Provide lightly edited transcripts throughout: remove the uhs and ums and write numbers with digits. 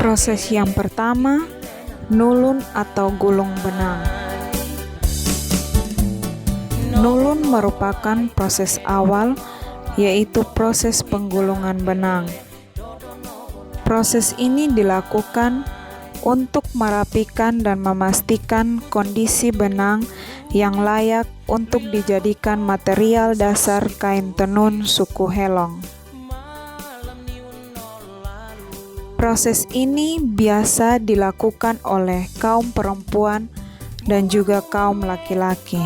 Proses yang pertama, nulun atau gulung benang. Nulun merupakan proses awal, yaitu proses penggulungan benang. Proses ini dilakukan untuk merapikan dan memastikan kondisi benang yang layak untuk dijadikan material dasar kain tenun suku Helong. Proses ini biasa dilakukan oleh kaum perempuan dan juga kaum laki-laki.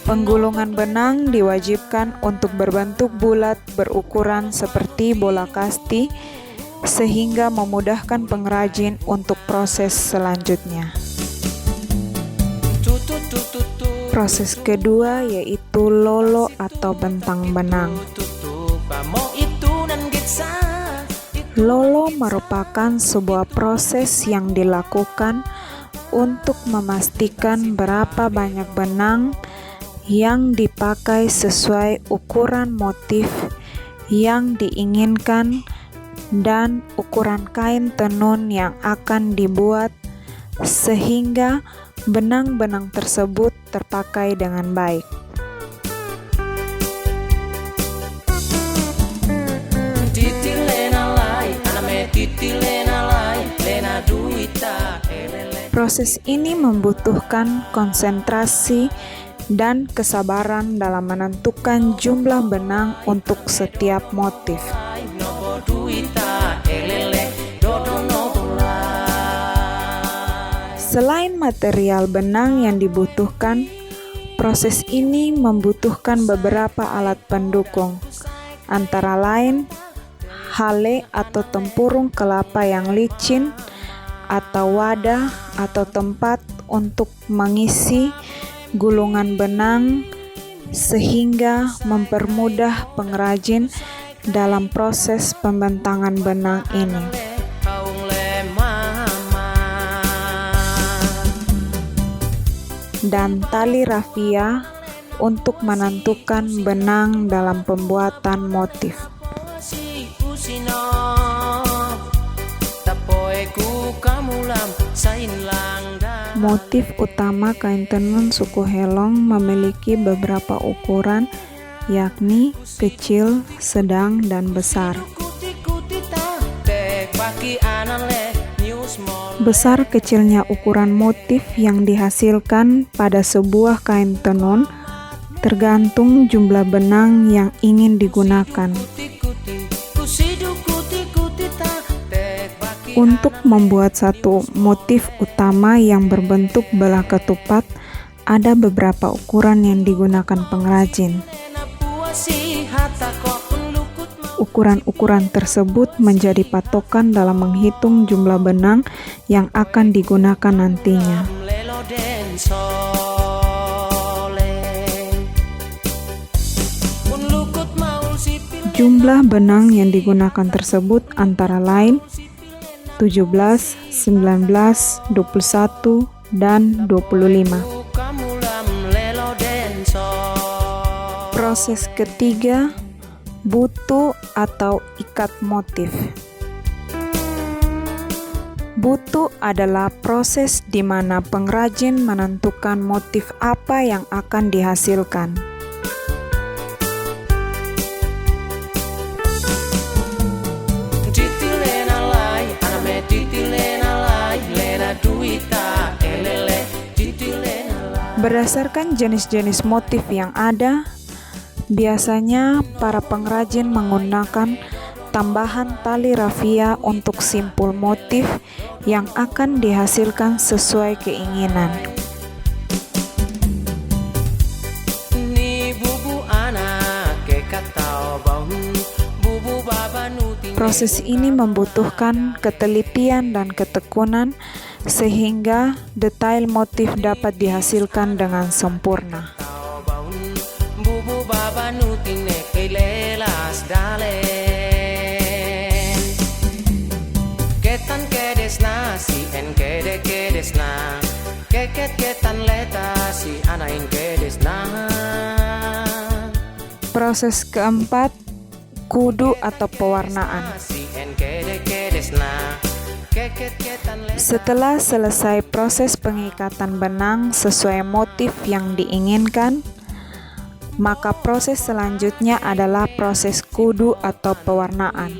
Penggulungan benang diwajibkan untuk berbentuk bulat berukuran seperti bola kasti, sehingga memudahkan pengrajin untuk proses selanjutnya. Proses kedua yaitu lolo atau bentang benang. Lolo merupakan sebuah proses yang dilakukan untuk memastikan berapa banyak benang yang dipakai sesuai ukuran motif yang diinginkan dan ukuran kain tenun yang akan dibuat, sehingga benang-benang tersebut terpakai dengan baik. Proses ini membutuhkan konsentrasi dan kesabaran dalam menentukan jumlah benang untuk setiap motif. Selain material benang yang dibutuhkan, proses ini membutuhkan beberapa alat pendukung, antara lain hale atau tempurung kelapa yang licin, atau wadah atau tempat untuk mengisi gulungan benang, sehingga mempermudah pengrajin dalam proses pembentangan benang ini. Dan tali rafia untuk menentukan benang dalam pembuatan motif. Motif utama kain tenun suku Helong memiliki beberapa ukuran, yakni kecil, sedang, dan besar. Besar kecilnya ukuran motif yang dihasilkan pada sebuah kain tenun tergantung jumlah benang yang ingin digunakan. Untuk membuat satu motif utama yang berbentuk belah ketupat, ada beberapa ukuran yang digunakan pengrajin. Ukuran-ukuran tersebut menjadi patokan dalam menghitung jumlah benang yang akan digunakan nantinya. Jumlah benang yang digunakan tersebut antara lain 17, 19, 21, dan 25. Proses ketiga, butu atau ikat motif. Butu adalah proses di mana pengrajin menentukan motif apa yang akan dihasilkan. Berdasarkan jenis-jenis motif yang ada, biasanya para pengrajin menggunakan tambahan tali rafia untuk simpul motif yang akan dihasilkan sesuai keinginan. Proses ini membutuhkan ketelitian dan ketekunan sehingga detail motif dapat dihasilkan dengan sempurna. Proses keempat, kudu atau pewarnaan. Setelah selesai proses pengikatan benang sesuai motif yang diinginkan, maka proses selanjutnya adalah proses kudu atau pewarnaan.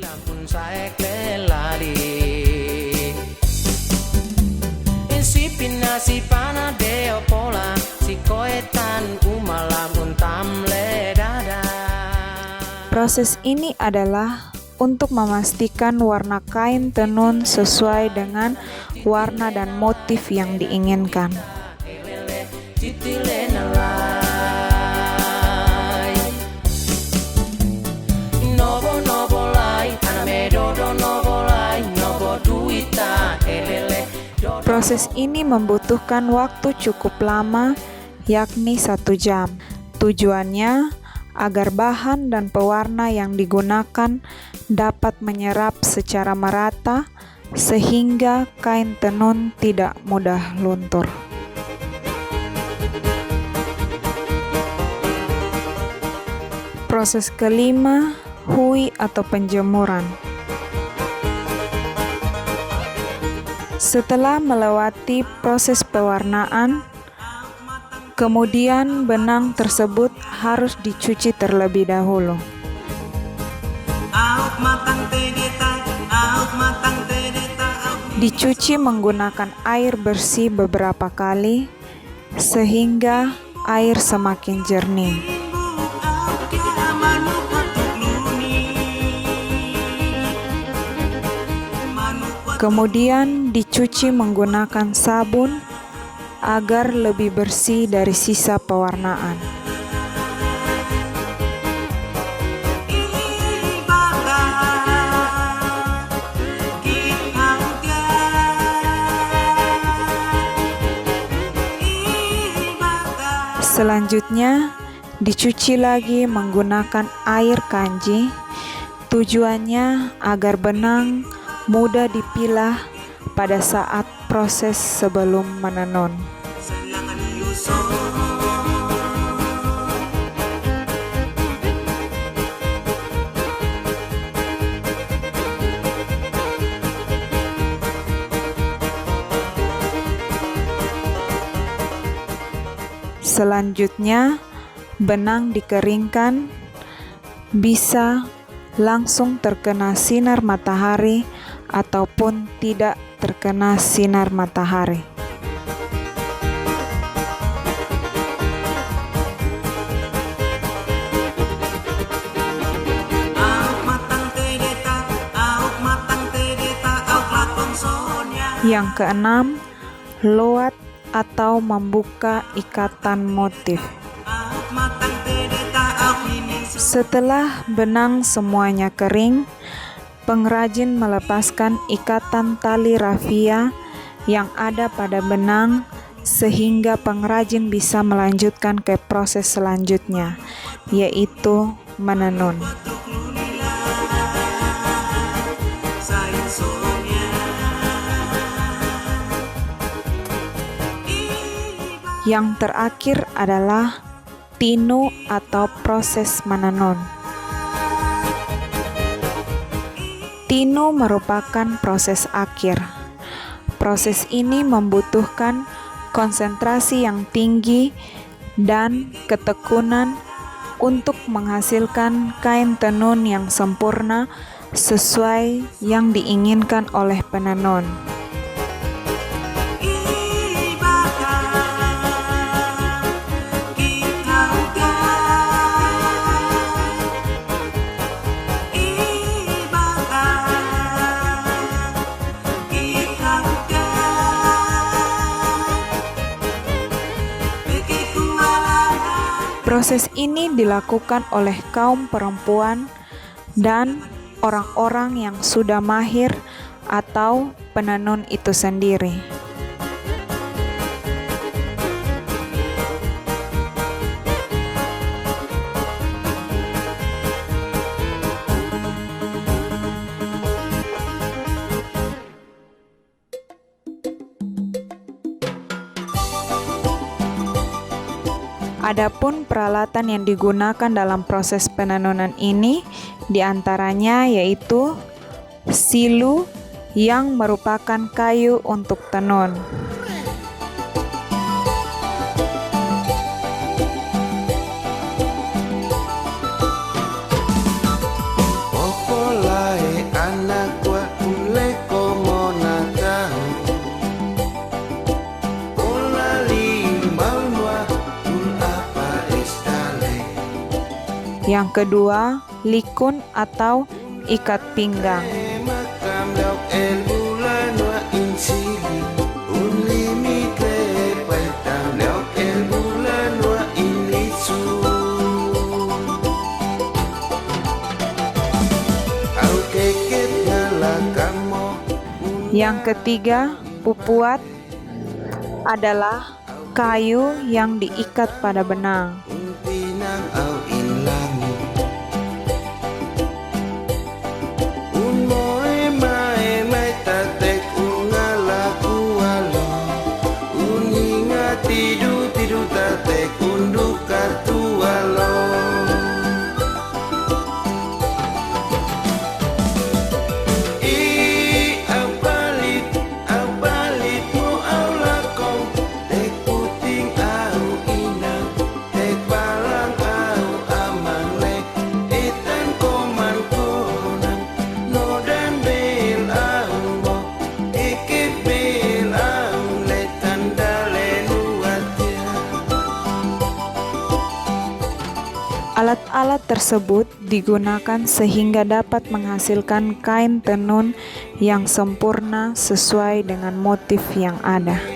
Proses ini adalah untuk memastikan warna kain tenun sesuai dengan warna dan motif yang diinginkan. Proses ini membutuhkan waktu cukup lama, yakni 1 jam. Tujuannya agar bahan dan pewarna yang digunakan dapat menyerap secara merata sehingga kain tenun tidak mudah luntur. Proses kelima, hui atau penjemuran. Setelah melewati proses pewarnaan, kemudian benang tersebut harus dicuci terlebih dahulu. Dicuci menggunakan air bersih beberapa kali sehingga air semakin jernih. Kemudian dicuci menggunakan sabun agar lebih bersih dari sisa pewarnaan. Selanjutnya, dicuci lagi menggunakan air kanji. Tujuannya agar benang mudah dipilah pada saat proses sebelum menenun. Selanjutnya, benang dikeringkan, bisa langsung terkena sinar matahari ataupun tidak terkena sinar matahari. Yang keenam, loat atau membuka ikatan motif. Setelah benang semuanya kering, pengrajin melepaskan ikatan tali rafia yang ada pada benang sehingga pengrajin bisa melanjutkan ke proses selanjutnya, yaitu menenun. Yang terakhir adalah tinu atau proses menenun. Tinu merupakan proses akhir. Proses ini membutuhkan konsentrasi yang tinggi dan ketekunan untuk menghasilkan kain tenun yang sempurna sesuai yang diinginkan oleh penenun. Proses ini dilakukan oleh kaum perempuan dan orang-orang yang sudah mahir atau penenun itu sendiri. Adapun peralatan yang digunakan dalam proses penenunan ini diantaranya yaitu silu yang merupakan kayu untuk tenun. Yang kedua, likun atau ikat pinggang. Yang ketiga, pupuat adalah kayu yang diikat pada benang. Alat-alat tersebut digunakan sehingga dapat menghasilkan kain tenun yang sempurna sesuai dengan motif yang ada.